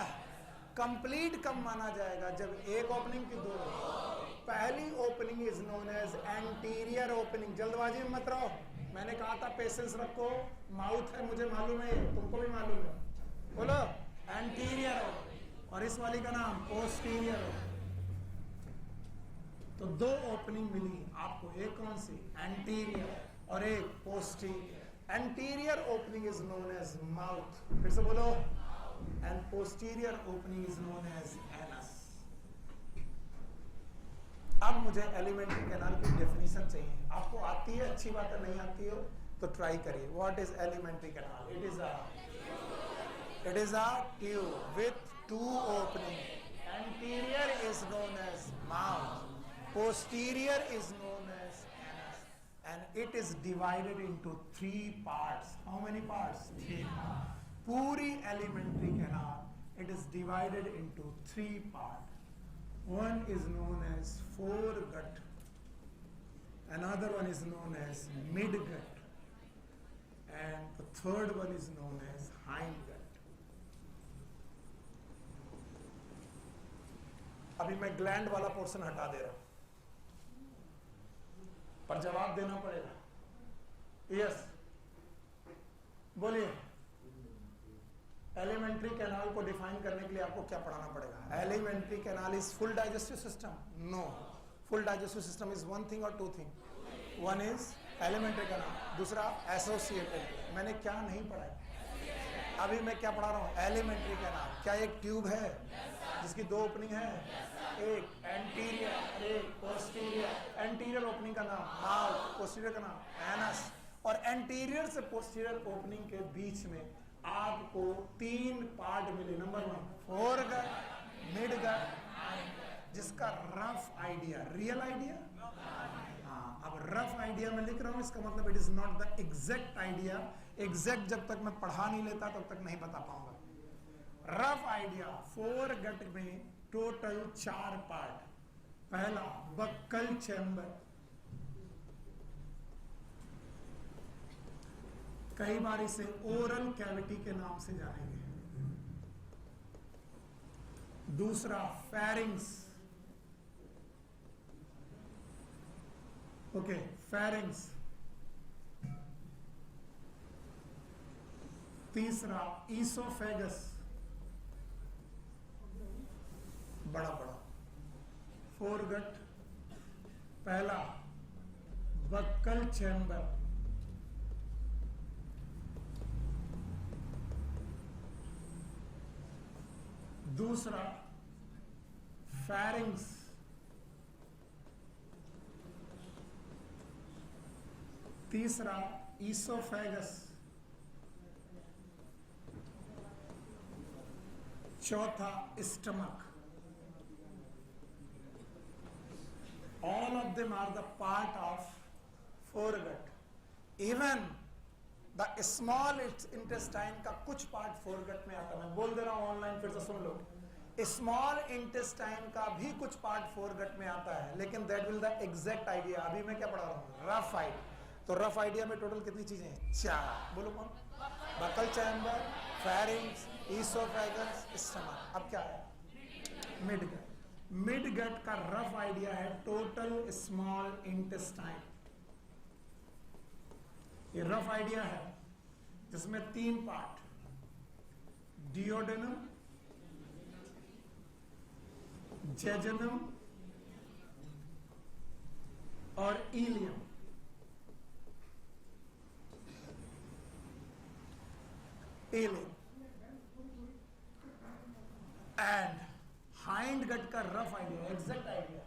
कंप्लीट कब माना जाएगा, जब 1 ओपनिंग की 2। पहली opening is known as anterior opening. जल्दबाजी में मत रहो, मैंने कहा था पेशेंस रखो, माउथ है मुझे मालूम है, तुमको भी मालूम है, बोलो एंटीरियर। और इस वाली का नाम पोस्टीरियर। दो ओपनिंग मिली आपको, एक कौन सी, एंटीरियर और एक posterior. Anterior opening is known as mouth, फिर से बोलो, and posterior opening is known as anus. अब मुझे एलिमेंट्री कैनाल की डेफिनेशन चाहिए, आपको आती है, अच्छी बात है, नहीं आती हो तो ट्राई करिए। What is alimentary canal? It is a tube with to opening. Anterior is known as mouth, posterior is known as anus, and it is divided into three parts. How many parts? Three parts. Puri alimentary canal, it is divided into three parts. One is known as foregut, another one is known as midgut, and the third one is known as hindgut. अभी मैं gland वाला portion हटा दे रहा हूं, पर जवाब देना पड़ेगा। यस, बोलिए। एलिमेंट्री कैनाल को डिफाइन करने के लिए आपको क्या पढ़ाना पड़ेगा? Alimentary canal is full digestive system? No, full digestive system is one thing और two thing. One is alimentary canal, दूसरा एसोसिएटेड। मैंने क्या नहीं पढ़ा है, अभी मैं क्या पढ़ा रहा हूं? Alimentary canal. क्या एक ट्यूब है जिसकी दो ओपनिंग है, एक एंटीरियर एक पोस्टीरियर। एंटीरियर ओपनिंग का नाम माउथ, पोस्टीरियर का नाम एनस, और एंटीरियर से पोस्टीरियर ओपनिंग के बीच में आपको तीन पार्ट मिले। नंबर वन फोरगट, मिडगट, जिसका रफ आइडिया, रियल आइडिया, हाँ, अब रफ आइडिया में लिख रहा हूं, इसका मतलब it is not the exact idea. Exact जब तक मैं पढ़ा नहीं लेता तब तक नहीं बता पाऊंगा। रफ आइडिया, फोरगट में टोटल 4 पार्ट। पहला बक्कल चैम्बर, कई बार इसे ओरल कैविटी के नाम से जानेंगे। दूसरा फेरिंग्स, ओके, फेरिंग्स। तीसरा ईसोफेगस, बड़ा बड़ा। फोरगट, पहला बक्कल चैम्बर, दूसरा फेरिंग्स, तीसरा ईसोफेगस, चौथा stomach. All of them are the part of foregut. Even the small intestine का कुछ पार्ट foregut में आता है। मैं बोल दे रहा हूँ ऑनलाइन, फिर से सुन लो। स्मॉल इंटेस्टाइन का भी कुछ पार्ट फोरगट में आता है, लेकिन that will the exact idea. अभी मैं क्या पढ़ा रहा हूँ? Rough idea. तो रफ आइडिया में टोटल कितनी चीजें हैं? 4। बोलो कौन? Buccal chamber, pharynx, oesophagus, stomach. अब क्या है? मिडगट। मिडगट का रफ आइडिया है टोटल स्मॉल इंटेस्टाइन। ये रफ आइडिया है जिसमें 3 पार्ट, डियोडेनम, जेजनम और इलियम। एंड हाइंड गट का rough idea, exact idea,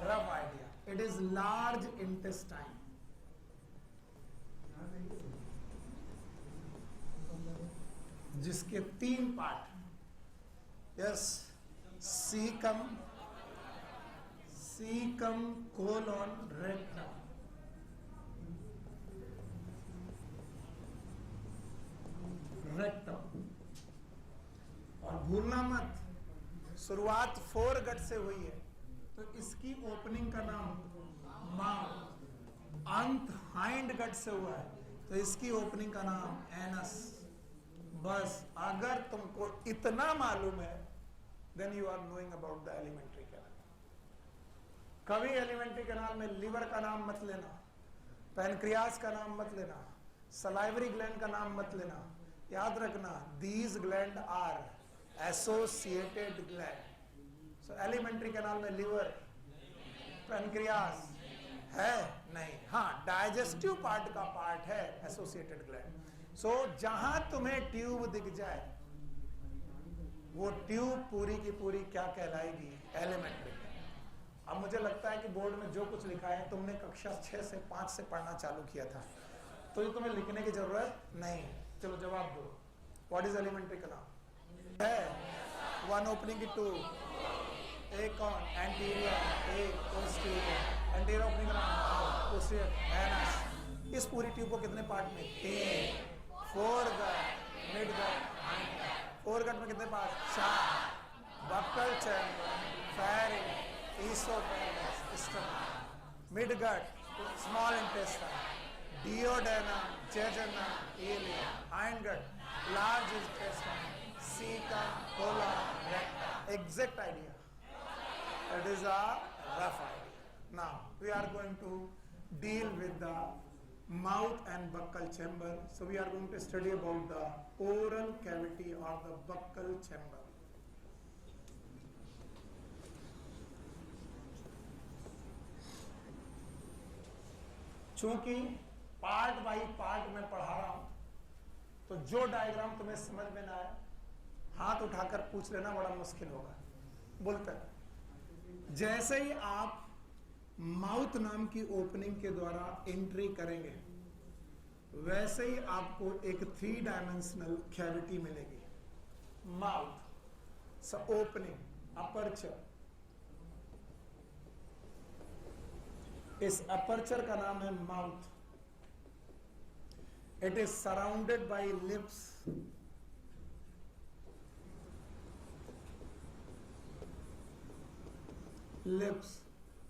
rough idea, it is large intestine. जिसके 3 part, yes, caecum, colon, rectum. और भूलना मत, शुरुआत फोरगट से हुई है, तो इसकी ओपनिंग का नाम माउथ, अंत हाइंड गट से हुआ है, तो इसकी ओपनिंग का नाम एनस। बस अगर तुमको इतना मालूम है, then you are knowing about the alimentary canal. कभी एलिमेंट्री कैनाल में लीवर का नाम मत लेना, पैनक्रियास का नाम मत लेना, सलाइवरी ग्लैंड का नाम मत लेना। याद रखना, these gland are associated gland. So alimentary canal में लीवर, पैनक्रियास है नहीं, हाँ डाइजेस्टिव पार्ट का पार्ट है एसोसिएटेड ग्लैंड। सो जहां तुम्हें ट्यूब दिख जाए वो ट्यूब पूरी की पूरी क्या कहलाएगी? एलिमेंट्री। अब मुझे लगता है कि बोर्ड में जो कुछ लिखा है तुमने कक्षा 6 से 5 से पढ़ना चालू किया था, तो ये तुम्हें लिखने की जरूरत नहीं। चलो जवाब दो, व्हाट इज एलिमेंट्री का नाम है? वन ओपनिंग की टू, एक कौन? एंटीरियर, एक पोस्टीरियर। एंटीरियर ओपनिंग का नाम पोस्टीरियर एनस। इस पूरी ट्यूब को कितने पार्ट में? 3, फोरगट, मिडगट, फोरगट में कितने part? 4, buccal chamber, pharynx, oesophagus, stomach, midgut, small intestine, duodenum, jejunum, ileum, hindgut, large intestine, caecum, colon, rectum. Exact idea, that is a rough idea. Now we are going to deal with the mouth and buccal chamber. So we are going to study about the oral cavity or the buccal chamber. चूंकि part by part में पढ़ा रहा हूं, तो जो diagram तुम्हें समझ में ना आए हाथ उठाकर पूछ लेना, बड़ा मुश्किल होगा। बोलते हैं जैसे ही आप माउथ नाम की ओपनिंग के द्वारा एंट्री करेंगे वैसे ही आपको एक 3 डायमेंशनल कैविटी मिलेगी। Mouth opening, aperture. इस अपर्चर का नाम है mouth. It is surrounded bye lips. Lips.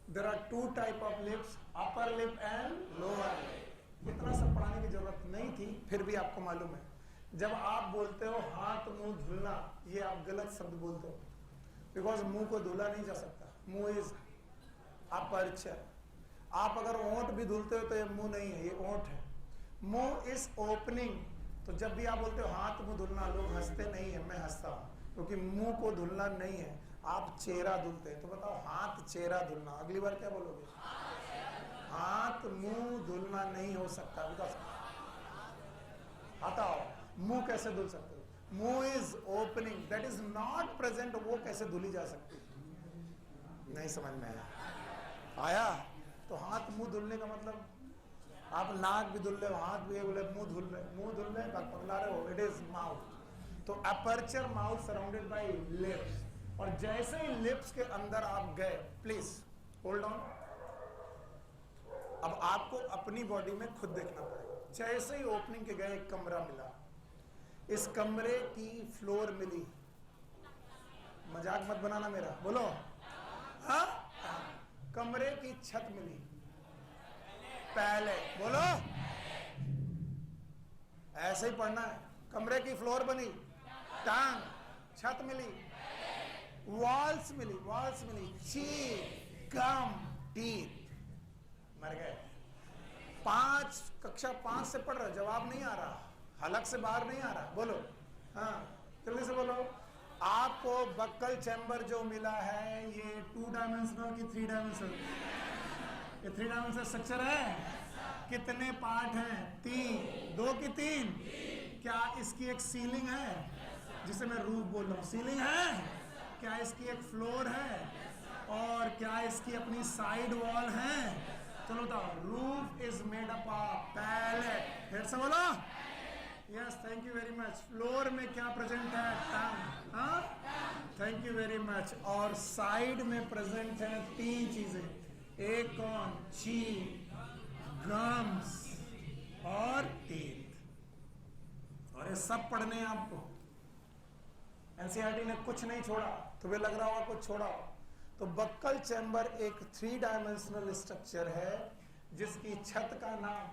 There are 2 type of lips, upper lip and lower lip. इतना सब पढ़ाने की जरूरत नहीं थी, फिर भी आपको मालूम है। जब आप बोलते हो हाथ मुंह धुलना, ये आप गलत शब्द बोलते हो, बिकॉज मुंह को धुला नहीं जा सकता। मुंह इज अपर्चर। आप अगर ओंठ भी धुलते हो तो ये मुंह नहीं है, ये ओंठ है। मुंह इज ओपनिंग। तो जब भी आप बोलते हो हाथ मुंह धुलना, लोग हंसते नहीं है, मैं हंसता हूं, क्योंकि मुंह को धुलना नहीं है, आप चेहरा धुलते हैं। तो बताओ हाथ चेहरा धुलना, अगली बार क्या बोलोगे? हाथ मुंह धुलना नहीं हो सकता। बिकॉज बताओ मुंह कैसे धुल सकते हो? मुंह is opening, that is not present. वो कैसे धुली जा सकती? नहीं समझ में आया? तो हाथ मुंह धुलने का मतलब आप नाक भी धुल रहे हो, हाथ भी बोले, मुंह धुल रहे, पकड़ा रहे हो, इट इज माउथ। तो aperture mouth surrounded by lips. और जैसे ही लिप्स के अंदर आप गए, प्लीज होल्ड ऑन, अब आपको अपनी बॉडी में खुद देखना पड़ेगा। जैसे ही ओपनिंग के गए, एक कमरा मिला, इस कमरे की फ्लोर मिली। मजाक मत बनाना मेरा, बोलो हाँ। कमरे की छत मिली, पहले बोलो, ऐसे ही पढ़ना है। कमरे की फ्लोर बनी, टांग, छत मिली, वॉल्स मिली, चीफ, गम, टीथ। मर गए। कक्षा 5 से पढ़ रहे, जवाब नहीं आ रहा, हलक से बाहर नहीं आ रहा, बोलो हाँ जल्दी से बोलो। आपको बक्कल चैम्बर जो मिला है ये 2 डायमेंशनल की 3 डायमेंशनल? ये 3 डायमेंशनल स्ट्रक्चर है। कितने पार्ट हैं? 3। 2 की 3। क्या इसकी एक सीलिंग है, जिसे मैं रूफ बोल रहा हूँ? सीलिंग है। क्या इसकी एक फ्लोर है? और क्या इसकी अपनी साइड वॉल है? चलो बताओ। Roof is made up of palate. फिर से बोलो। Yes, thank you very much. Floor में क्या प्रेजेंट है? टंग। हाँ, थैंक यू वेरी मच। और साइड में प्रेजेंट है 3 चीजें। एक कौन? चीफ, गम्स और टीथ। और ये सब पढ़ने हैं आपको। एनसीईआरटी ने कुछ नहीं छोड़ा, तुम्हें लग रहा होगा कुछ छोड़ा हो। तो बक्कल चैम्बर एक 3 डायमेंशनल स्ट्रक्चर है जिसकी छत का नाम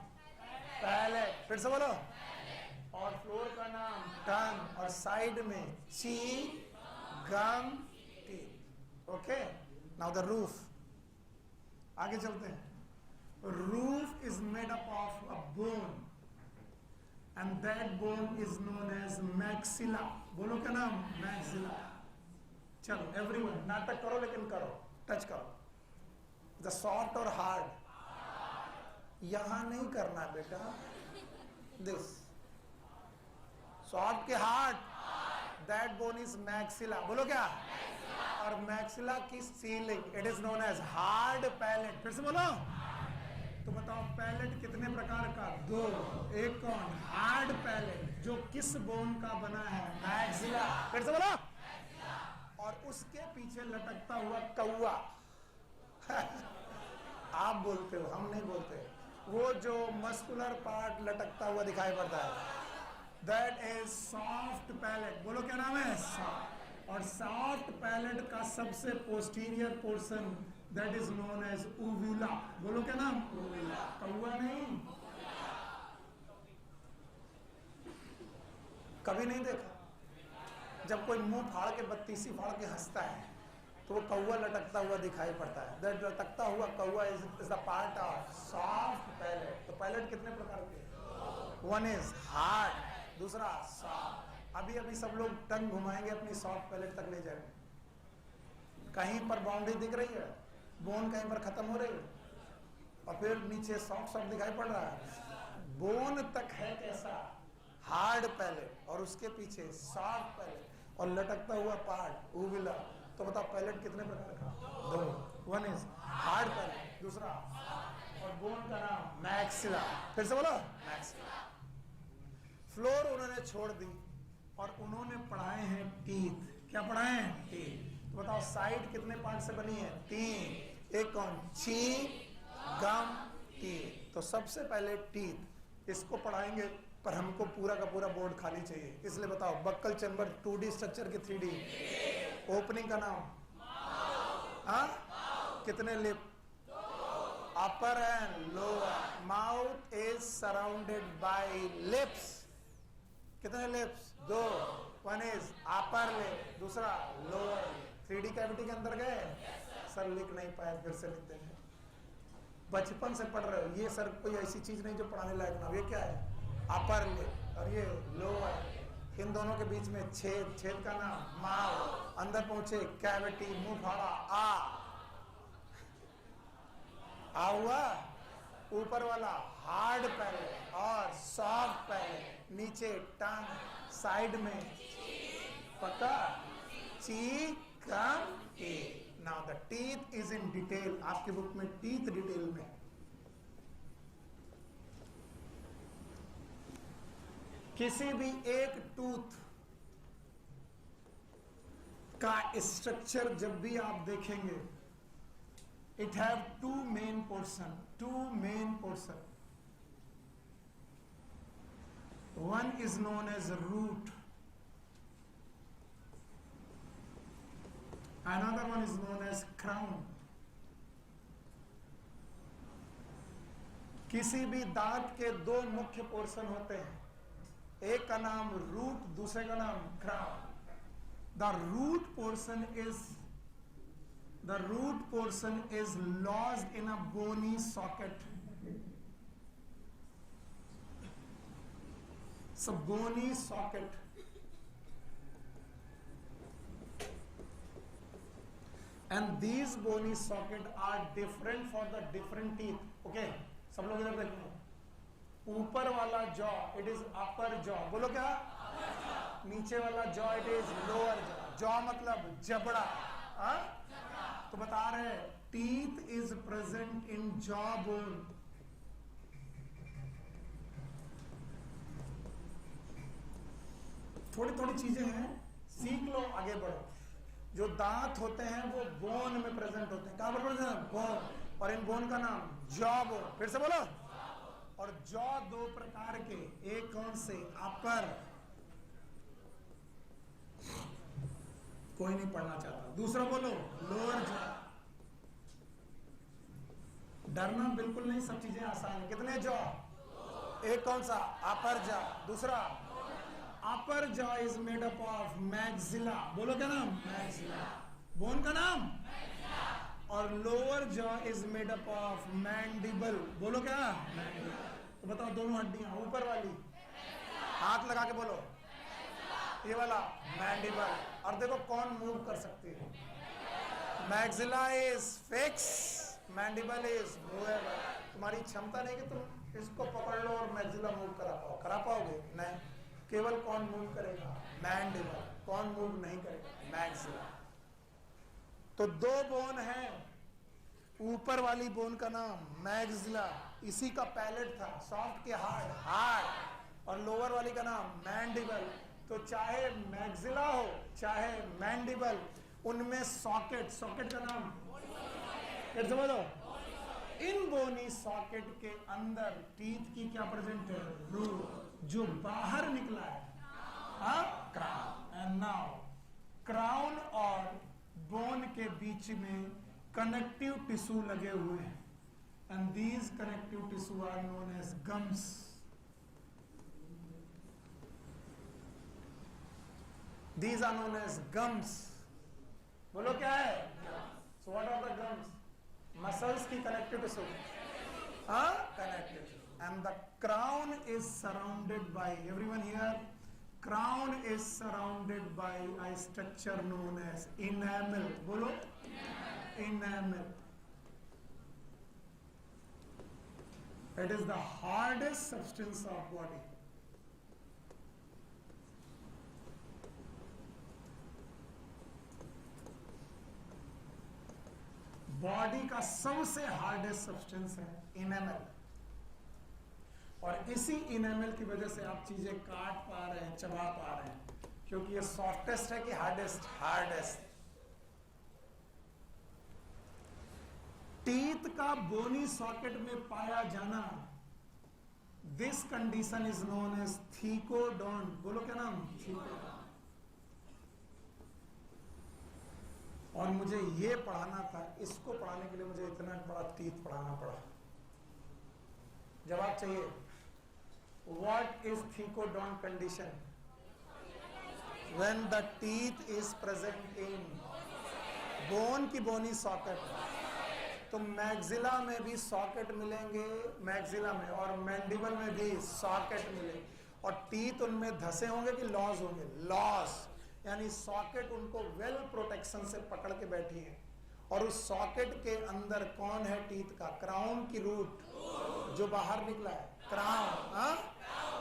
पैलेट, फिर से बोलो, और फ्लोर का नाम टंग, और साइड में cheek, gum, teeth. Okay, now the roof. आगे चलते हैं। Roof is made up of a bone and that bone is known as maxilla. बोलो क्या नाम? maxilla. चलो एवरीवन नाटक करो, लेकिन करो, टच करो। द सॉफ्ट और हार्ड, यहां नहीं करना बेटा, दिस सॉफ्ट के hard, that bone is maxilla, बोलो क्या, और मैक्सिला की ceiling it is known as hard palate. फिर से बोलो, तो बताओ पैलेट कितने प्रकार का, दो, एक कौन, हार्ड पैलेट जो किस बोन का बना है, मैक्सिला। फिर से बोलो, और उसके पीछे लटकता हुआ कौवा आप बोलते हो, हम नहीं बोलते, वो जो मस्कुलर पार्ट लटकता हुआ दिखाई पड़ता है, दैट इज सॉफ्ट पैलेट। बोलो क्या नाम है, सॉफ्ट। और सॉफ्ट पैलेट का सबसे posterior portion that is known as uvula. बोलो क्या नाम, ऊवुला, कौवा नहीं, कभी नहीं देखा जब कोई मुंह फाड़ के बत्तीसी फाड़ के हंसता है तो वो कौवा लटकता हुआ दिखाई पड़ता है, दैट लटकता हुआ कौवा is the part of soft palate. तो पैलेट कितने प्रकार के, वन इज हार्ड, दूसरा सॉफ्ट। अभी अभी सब लोग टंग घुमाएंगे अपनी सॉफ्ट पैलेट तक ले जाएंगे, कहीं पर बाउंड्री दिख रही है, बोन कहीं पर खत्म हो रही है, और फिर नीचे सॉफ्ट सॉफ्ट दिखाई पड़ रहा है, बोन तक है कैसा, हार्ड पैलेट, और उसके पीछे सॉफ्ट पैलेट, और लटकता हुआ पार्ट ऊवुला। तो बताओ पैलेट कितने प्रकार का, दो, वन इज हार्ड पैलेट, दूसरा, और बोन का नाम मैक्सिला। फिर से बोलो, मैक्सिला। फ्लोर उन्होंने छोड़ दी और उन्होंने पढ़ाए हैं टीथ। क्या पढ़ाए हैं, टीथ। तो बताओ साइड कितने पार्ट से बनी है, तीन, एक कौन, चीक, गम, टीथ। तो सबसे पहले टीथ, इसको पढ़ाएंगे, पर हमको पूरा का पूरा बोर्ड खाली चाहिए, इसलिए बताओ बक्कल चैम्बर 2D स्ट्रक्चर की 3D, ओपनिंग का नाम, हाँ, कितने lip, upper and lower, mouth is surrounded bye lips, कितने लिप्स, दो, वन इज अपर लिप, दूसरा लोअर लिप। 3D कैविटी के अंदर गए, सर लिख नहीं पाए, फिर से लिखते हैं, बचपन से पढ़ रहे हो, ये सर कोई ऐसी चीज नहीं जो पढ़ाने लायक ना हो, ये क्या है, अपर लिप, और ये लोअर, इन दोनों के बीच में छेद, छेद का नाम माउथ, अंदर पहुंचे कैविटी, मुंह फाड़ा, आ हुआ, ऊपर वाला हार्ड पैलेट और सॉफ्ट पैलेट, नीचे टंग, साइड में पका, cheek, gum, teeth. Now the teeth is in detail, आपकी बुक में टीथ डिटेल में। किसी भी एक टूथ का स्ट्रक्चर जब भी आप देखेंगे, it have two main portion, one is known as root, another one is known as crown। किसी भी दांत के दो मुख्य पोर्शन होते हैं, एक का नाम रूट, दूसरे का नाम crown. The root portion is lodged in a bony socket, bony socket, and these bony socket are different for the different teeth. Okay, सब लोग इधर देखो, ऊपर वाला jaw it is upper jaw, बोलो क्या, नीचे वाला jaw it is lower jaw, jaw मतलब जबड़ा, तो बता रहे हैं teeth is present in jaw bone. थोड़ी थोड़ी चीजें हैं, सीख लो, आगे बढ़ो। जो दांत होते हैं वो बोन में प्रेजेंट होते हैं, कहां पर प्रेजेंट है, बोन, और इन बोन का नाम जॉ बोन। फिर से बोलो, और जॉ दो प्रकार के, एक कौन से, अपर, कोई नहीं पढ़ना चाहता, दूसरा बोलो लोअर जॉ। डरना बिल्कुल नहीं, सब चीजें आसान है। कितने जॉ, एक कौन सा, अपर जॉ, दूसरा अपर jaw is made up of maxilla, बोलो क्या नाम, मैक्सिला, बोन का नाम, और lower jaw is made up of mandible, बोलो क्या, मैंडिबल। तो बताओ दोनों हड्डियां, ऊपर वाली हाथ लगा के बोलो, ये वाला मैंडिबल, और देखो कौन मूव कर सकती है, maxilla is fix, mandible is movable. तुम्हारी क्षमता नहीं कि तुम इसको पकड़ लो और मैक्सिला मूव करा पाओगे? नहीं। केवल कौन मूव करेगा? मैंडिबल। कौन मूव नहीं करेगा? मैक्सिला। तो दो बोन है, ऊपर वाली बोन का नाम मैक्सिला, इसी का पैलेट था, सॉफ्ट के हार्ड, हार्ड, और लोअर वाली का नाम मैंडिबल। तो चाहे मैक्सिला हो चाहे मैंडिबल, उनमें सॉकेट, सॉकेट का नाम फिर समझो, इन बोनी सॉकेट के अंदर टीथ की क्या प्रेजेंट है? रूट, जो बाहर निकला है, क्राउन। एंड नाउ क्राउन और बोन के बीच में कनेक्टिव टिश्यू लगे हुए हैं, and these connective tissue are known as gums. These are known as gums. बोलो क्या है? So what are the gums? Muscles की connective tissue, connective. And the crown is surrounded by, everyone here, crown is surrounded by a structure known as enamel. बोलो, enamel. It is the hardest substance of body. Body का सबसे hardest substance है enamel. और इसी enamel की वजह से आप चीजें काट पा रहे हैं, चबा पा रहे हैं, क्योंकि ये सॉफ्टेस्ट है कि हार्डेस्ट? हार्डेस्ट। टीथ का बोनी सॉकेट में पाया जाना, this condition is known as thecodont. बोलो क्या नाम? थीकोडोंट। और मुझे ये पढ़ाना था, इसको पढ़ाने के लिए मुझे इतना बड़ा टीथ पढ़ाना पड़ा। जवाब चाहिए? What is thecodont condition? When the teeth is present in bone की बोनी सॉकेट। तो मैक्सिला में भी सॉकेट मिलेंगे, मैक्सिला में, और मैंडिबल में भी सॉकेट मिलेंगे, और टीथ उनमें धसे होंगे कि लॉस होंगे? लॉस। यानी सॉकेट उनको वेल प्रोटेक्शन से पकड़ के बैठी है, और उस सॉकेट के अंदर कौन है? टीथ का क्राउन की रूट, जो बाहर निकला है, क्राउन,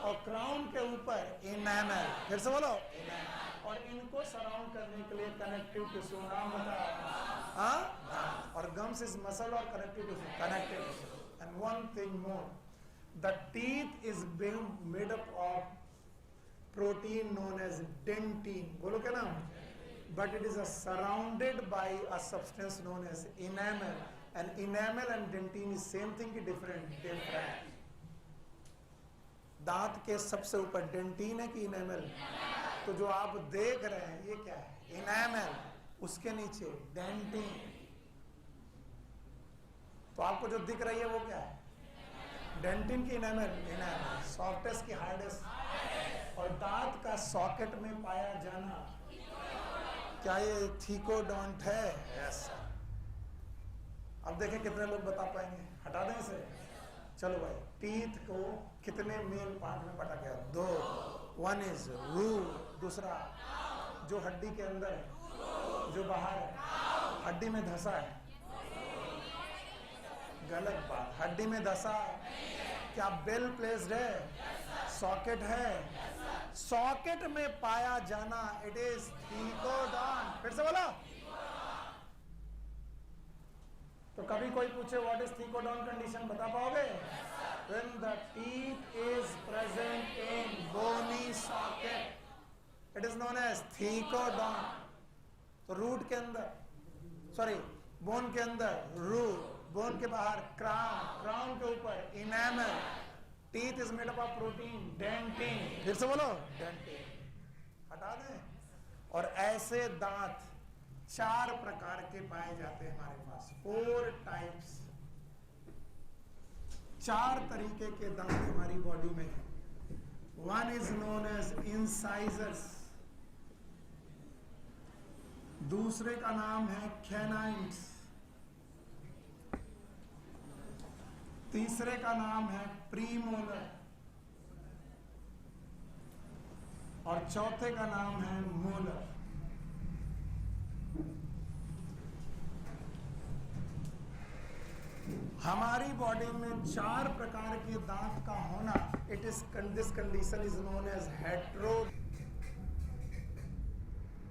और क्राउन के ऊपर इनेमल। फिर से बोलो, और इनको सराउंड करने के लिए कनेक्टिव टिश्यू, नाम बताओ, और गम्स इज मसल और connective tissue, connective tissue. And one thing more, the teeth is made up of protein known as dentin. बोलो क्या नाम? But it is surrounded by a substance known as enamel, and enamel and dentine is same thing कि different? Different. दांत के सबसे ऊपर dentin है कि इनेमल? तो जो आप देख रहे हैं ये क्या है? इनेमल। उसके नीचे डेंटिन। तो आपको जो दिख रही है वो क्या है? डेंटिन की इनेमल? इनेमल। सॉफ्टेस्ट की हार्डेस्ट? और दांत का सॉकेट में पाया जाना, क्या ये थीकोडोंट है? Yes sir. अब देखें कितने लोग बता पाएंगे। हटा दें इसे? चलो भाई, टीथ को कितने मेन पार्ट में बांटा गया? दो। वन इज रूट, दूसरा जो हड्डी के अंदर है, जो बाहर है, हड्डी में धसा है। गलत बात, हड्डी में धसा क्या वेल प्लेस्ड है? सॉकेट है। सॉकेट में पाया जाना, इट इज थीकोडोंट। फिर से बोलो। तो कभी कोई पूछे व्हाट इज थीकोडोंट कंडीशन, बता पाओगे? When the teeth is present in bony socket, it is known as thecodont. तो रूट के अंदर, सॉरी, बोन के अंदर रूट, बोन के बाहर क्राउन, क्राउन के ऊपर enamel, teeth is made up of protein, dentin. फिर से बोलो, डेंटिन। हटा दें। और ऐसे दांत 4 प्रकार के पाए जाते हैं हमारे पास, 4 टाइप्स। 4 तरीके के दांत हमारी बॉडी में है। One is known as incisors, दूसरे का नाम है कैनाइन्स, तीसरे का नाम है प्रीमोलर, और चौथे का नाम है मोलर। हमारी बॉडी में 4 प्रकार के दांत का होना, it is this condition is known as hetero